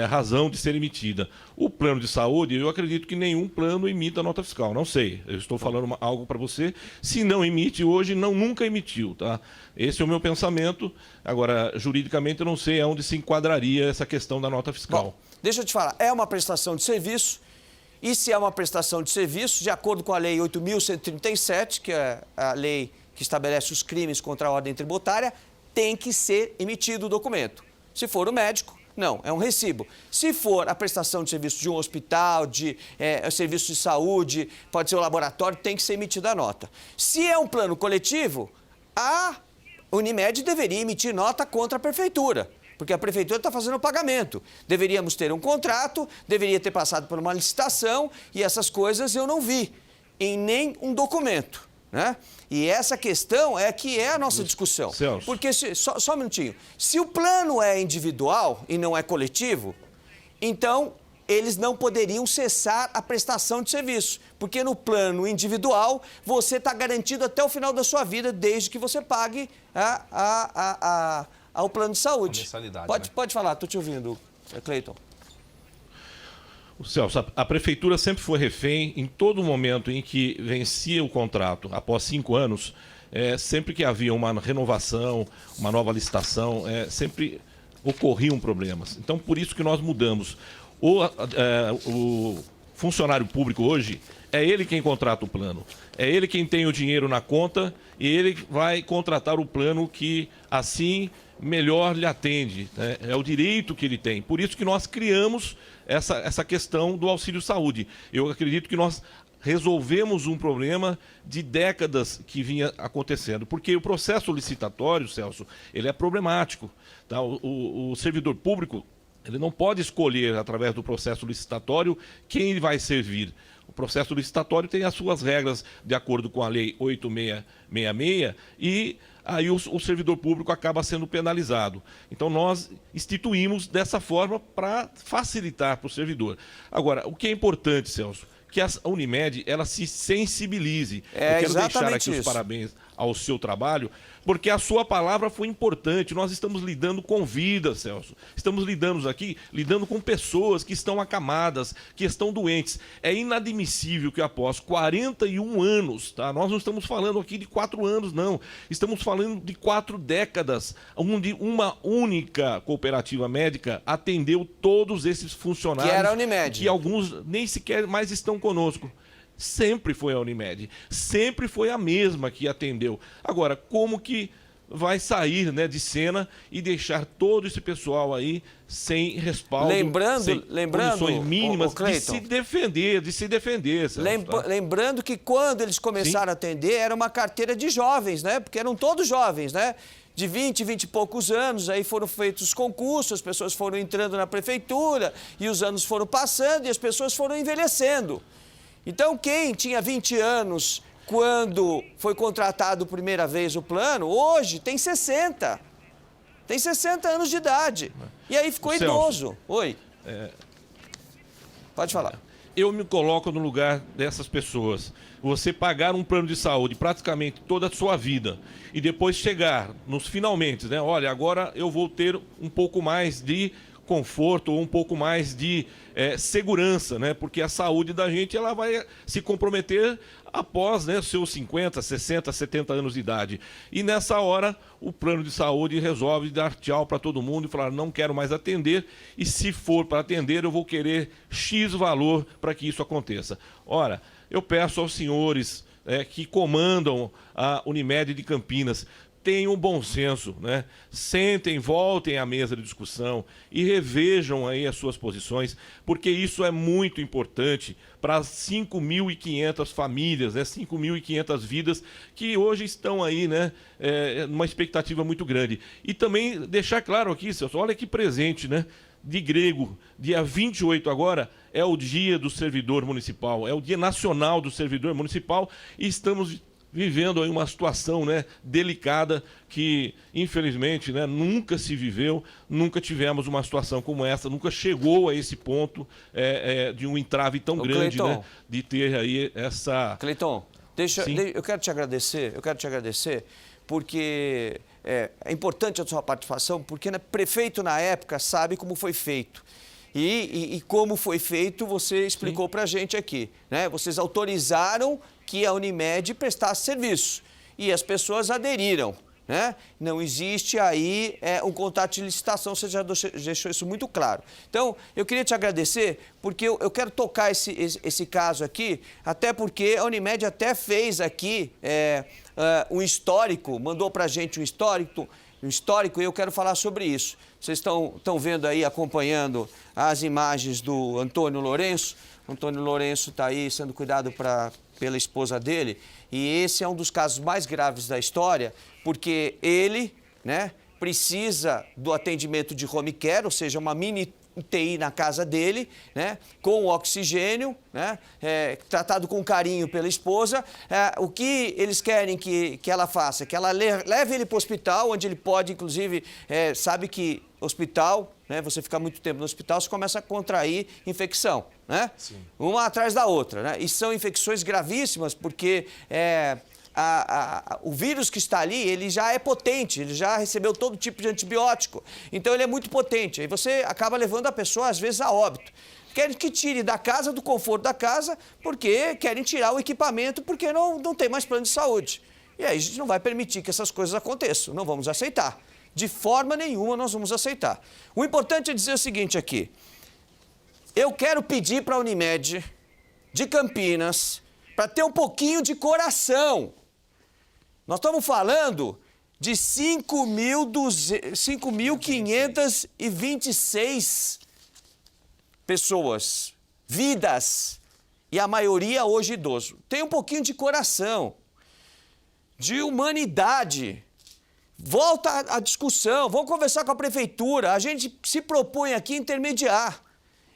razão de ser emitida. O plano de saúde, eu acredito que nenhum plano emita nota fiscal, não sei. Eu estou falando algo para você. Se não emite hoje, nunca emitiu, tá? Esse é o meu pensamento. Agora, juridicamente, eu não sei aonde se enquadraria essa questão da nota fiscal. Bom, deixa eu te falar, é uma prestação de serviço, e se é uma prestação de serviço, de acordo com a Lei 8.137, que é a lei que estabelece os crimes contra a ordem tributária, tem que ser emitido o documento. Se for o médico, não, é um recibo. Se for a prestação de serviço de um hospital, de serviço de saúde, pode ser o laboratório, tem que ser emitida a nota. Se é um plano coletivo, a Unimed deveria emitir nota contra a prefeitura, porque a prefeitura está fazendo o pagamento. Deveríamos ter um contrato, deveria ter passado por uma licitação e essas coisas eu não vi em nem um documento, né? E essa questão é que é a nossa discussão. Celso. Porque, só um minutinho, se o plano é individual e não é coletivo, então eles não poderiam cessar a prestação de serviço, porque no plano individual você está garantido até o final da sua vida, desde que você pague ao plano de saúde. Mensalidade, Pode falar, estou te ouvindo, Cleiton. Celso, a prefeitura sempre foi refém, em todo momento em que vencia o contrato, após 5 anos, sempre que havia uma renovação, uma nova licitação, sempre ocorriam problemas. Então, por isso que nós mudamos. O funcionário público hoje, é ele quem contrata o plano. É ele quem tem o dinheiro na conta e ele vai contratar o plano que, assim, melhor lhe atende, né? É o direito que ele tem. Por isso que nós criamos essa questão do auxílio saúde. Eu acredito que nós resolvemos um problema de décadas que vinha acontecendo, porque o processo licitatório, Celso, ele é problemático. Tá? O servidor público, ele não pode escolher, através do processo licitatório, quem ele vai servir. O processo licitatório tem as suas regras de acordo com a Lei 8666 e aí o servidor público acaba sendo penalizado. Então, nós instituímos dessa forma para facilitar para o servidor. Agora, o que é importante, Celso, que a Unimed ela se sensibilize. Eu quero deixar aqui os parabéns ao seu trabalho, porque a sua palavra foi importante. Nós estamos lidando com vidas, Celso. Estamos lidando com pessoas que estão acamadas, que estão doentes. É inadmissível que após 41 anos, tá? Nós não estamos falando aqui de 4 anos, não. Estamos falando de 4 décadas, onde uma única cooperativa médica atendeu todos esses funcionários. Que era a Unimed. Que alguns nem sequer mais estão conosco. Sempre foi a Unimed, sempre foi a mesma que atendeu. Agora, como que vai sair, né, de cena e deixar todo esse pessoal aí sem respaldo, sem condições mínimas de se defender. Lembrando que quando eles começaram a atender, era uma carteira de jovens, né? Porque eram todos jovens, né? De 20 e poucos anos, aí foram feitos os concursos, as pessoas foram entrando na prefeitura e os anos foram passando e as pessoas foram envelhecendo. Então, quem tinha 20 anos quando foi contratado primeira vez o plano, hoje tem 60. Tem 60 anos de idade. E aí ficou idoso. Oi. Pode falar. Eu me coloco no lugar dessas pessoas. Você pagar um plano de saúde praticamente toda a sua vida e depois chegar nos finalmente, né? Olha, agora eu vou ter um pouco mais de conforto ou um pouco mais de segurança, né? Porque a saúde da gente ela vai se comprometer após, né, seus 50, 60, 70 anos de idade. E nessa hora o plano de saúde resolve dar tchau para todo mundo e falar, não quero mais atender e se for para atender eu vou querer X valor para que isso aconteça. Ora, eu peço aos senhores que comandam a Unimed de Campinas, tenham bom senso, né? Sentem, voltem à mesa de discussão e revejam aí as suas posições, porque isso é muito importante para as 5.500 famílias, né? 5.500 vidas que hoje estão aí, né? Numa expectativa muito grande. E também deixar claro aqui, Celso, olha que presente, né? De grego, dia 28 agora é o dia do servidor municipal, é o dia nacional do servidor municipal e estamos vivendo aí uma situação, né, delicada que, infelizmente, né, nunca se viveu, nunca tivemos uma situação como essa, nunca chegou a esse ponto de um entrave tão grande, Cleiton, né, de ter aí essa... Cleiton, eu quero te agradecer, porque é importante a sua participação, porque prefeito na época sabe como foi feito. E como foi feito, você explicou para a gente aqui, né? Vocês autorizaram que a Unimed prestasse serviço e as pessoas aderiram, né? Não existe aí um contrato de licitação, você já deixou isso muito claro. Então, eu queria te agradecer, porque eu quero tocar esse caso aqui, até porque a Unimed até fez aqui um histórico, mandou para a gente um histórico, e eu quero falar sobre isso. Vocês estão vendo aí, acompanhando as imagens do Antônio Lourenço. O Antônio Lourenço está aí sendo cuidado pela esposa dele. E esse é um dos casos mais graves da história, porque ele, né, precisa do atendimento de home care, ou seja, uma mini UTI na casa dele, né, com oxigênio, né, tratado com carinho pela esposa. O que eles querem que ela faça? Que ela leve ele para o hospital, onde ele pode, inclusive, sabe que hospital, né, você fica muito tempo no hospital, você começa a contrair infecção, né? Sim. Uma atrás da outra, né? E são infecções gravíssimas, porque o vírus que está ali, ele já é potente, ele já recebeu todo tipo de antibiótico. Então, ele é muito potente. Aí você acaba levando a pessoa, às vezes, a óbito. Querem que tire da casa, do conforto da casa, porque querem tirar o equipamento, porque não tem mais plano de saúde. E aí a gente não vai permitir que essas coisas aconteçam, não vamos aceitar. De forma nenhuma nós vamos aceitar. O importante é dizer o seguinte aqui. Eu quero pedir para a Unimed de Campinas para ter um pouquinho de coração. Nós estamos falando de 5.526 pessoas, vidas, e a maioria hoje idoso. Tem um pouquinho de coração, de humanidade. Volta a discussão, vamos conversar com a prefeitura. A gente se propõe aqui a intermediar.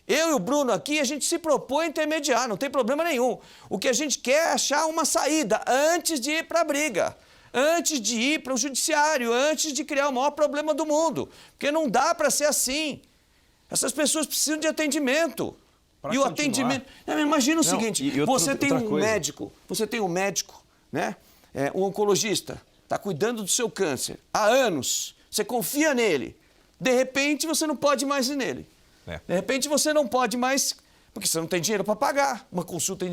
Eu e o Bruno aqui, a gente se propõe a intermediar, não tem problema nenhum. O que a gente quer é achar uma saída antes de ir para a briga, antes de ir para o judiciário, antes de criar o maior problema do mundo. Porque não dá para ser assim. Essas pessoas precisam de atendimento. Pra e o continuar. atendimento... Imagina o seguinte, você tem um médico, né? Um oncologista, está cuidando do seu câncer há anos, você confia nele, de repente você não pode mais ir nele. De repente você não pode mais, porque você não tem dinheiro para pagar uma consulta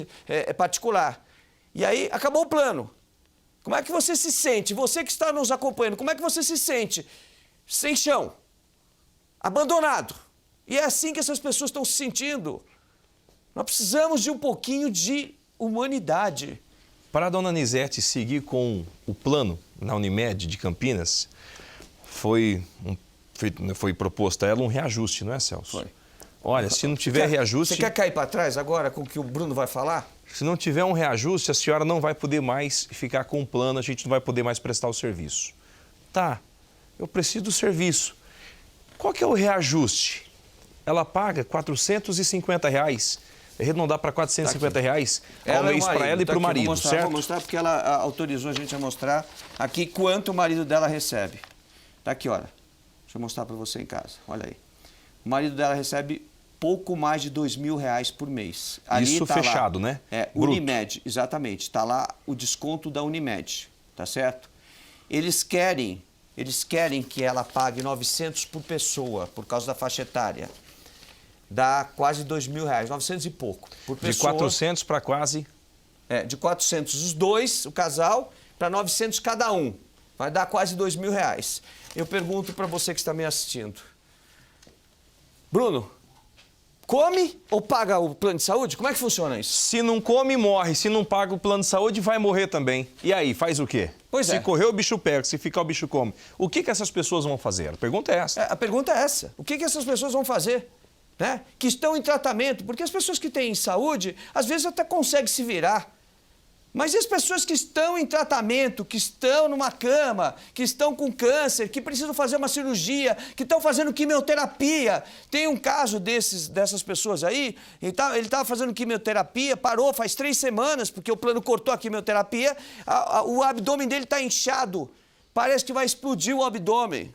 particular. E aí acabou o plano. Como é que você se sente? Você que está nos acompanhando, como é que você se sente? Sem chão, abandonado. E é assim que essas pessoas estão se sentindo. Nós precisamos de um pouquinho de humanidade. Para a dona Nizete seguir com o plano na Unimed de Campinas, foi proposto a ela um reajuste, não é, Celso? Foi. Olha, se não tiver reajuste... Você quer cair para trás agora com o que o Bruno vai falar? Se não tiver um reajuste, a senhora não vai poder mais ficar com o plano, a gente não vai poder mais prestar o serviço. Tá, eu preciso do serviço. Qual que é o reajuste? Ela paga R$450, arredondar para R$450 ao mês para ela e para o marido, certo? Vou mostrar porque ela autorizou a gente a mostrar aqui quanto o marido dela recebe. Tá aqui, olha. Deixa eu mostrar para você em casa, olha aí. O marido dela recebe pouco mais de R$2.000 por mês. Ali isso tá fechado, lá, né? Unimed, exatamente. Está lá o desconto da Unimed, tá certo? Eles querem que ela pague 900 por pessoa, por causa da faixa etária. Dá quase R$2.000, 900 e pouco por pessoa. De 400 para quase... de 400 os dois, o casal, para 900 cada um. Vai dar quase R$2.000. Eu pergunto para você que está me assistindo. Bruno, come ou paga o plano de saúde? Como é que funciona isso? Se não come, morre. Se não paga o plano de saúde, vai morrer também. E aí, faz o quê? Pois é. Se correr, o bicho pega. Se ficar, o bicho come. O que essas pessoas vão fazer? A pergunta é essa. A pergunta é essa. O que essas pessoas vão fazer? Né? Que estão em tratamento. Porque as pessoas que têm saúde, às vezes até conseguem se virar. Mas e as pessoas que estão em tratamento, que estão numa cama, que estão com câncer, que precisam fazer uma cirurgia, que estão fazendo quimioterapia? Tem um caso dessas pessoas aí, ele estava fazendo quimioterapia, parou faz 3 semanas, porque o plano cortou a quimioterapia, o abdômen dele está inchado, parece que vai explodir o abdômen.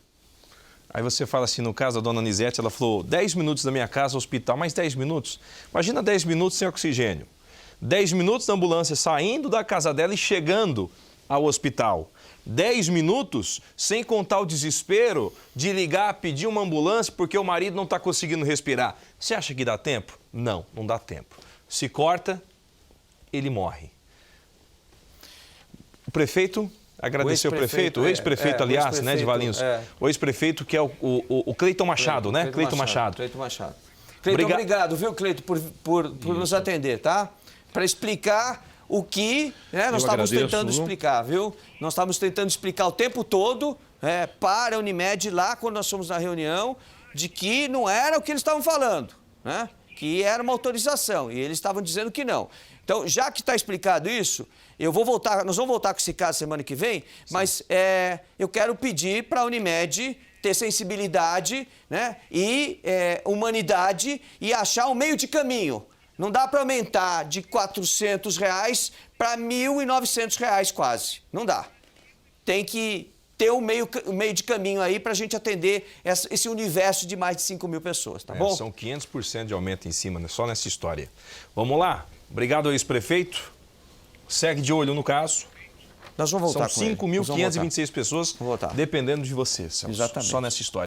Aí você fala assim, no caso da dona Nizete, ela falou 10 minutos da minha casa ao hospital, mais 10 minutos? Imagina 10 minutos sem oxigênio. 10 minutos da ambulância saindo da casa dela e chegando ao hospital. 10 minutos sem contar o desespero de ligar, pedir uma ambulância porque o marido não está conseguindo respirar. Você acha que dá tempo? Não, não dá tempo. Se corta, ele morre. O prefeito, agradecer o prefeito, o ex-prefeito, aliás, né, de Valinhos. O ex-prefeito que é o Cleiton Machado, né? Cleiton Machado. Cleiton, obrigado, viu, Cleiton, por nos atender, tá? Para explicar o que nós estávamos tentando explicar, viu? Nós estávamos tentando explicar o tempo todo para a Unimed lá, quando nós fomos na reunião, de que não era o que eles estavam falando, né? Que era uma autorização, e eles estavam dizendo que não. Então, já que está explicado isso, nós vamos voltar com esse caso semana que vem, mas eu quero pedir para a Unimed ter sensibilidade, né? E humanidade e achar um meio de caminho. Não dá para aumentar de R$400 para R$1.900 quase. Não dá. Tem que ter um meio de caminho aí para a gente atender esse universo de mais de 5.000 pessoas, tá bom? São 500% de aumento em cima, né? Só nessa história. Vamos lá. Obrigado, ex-prefeito. Segue de olho no caso. Nós vamos voltar São com ele. Nós vamos 5.526 pessoas Vamos voltar. dependendo de você, Celso. Exatamente. Só nessa história.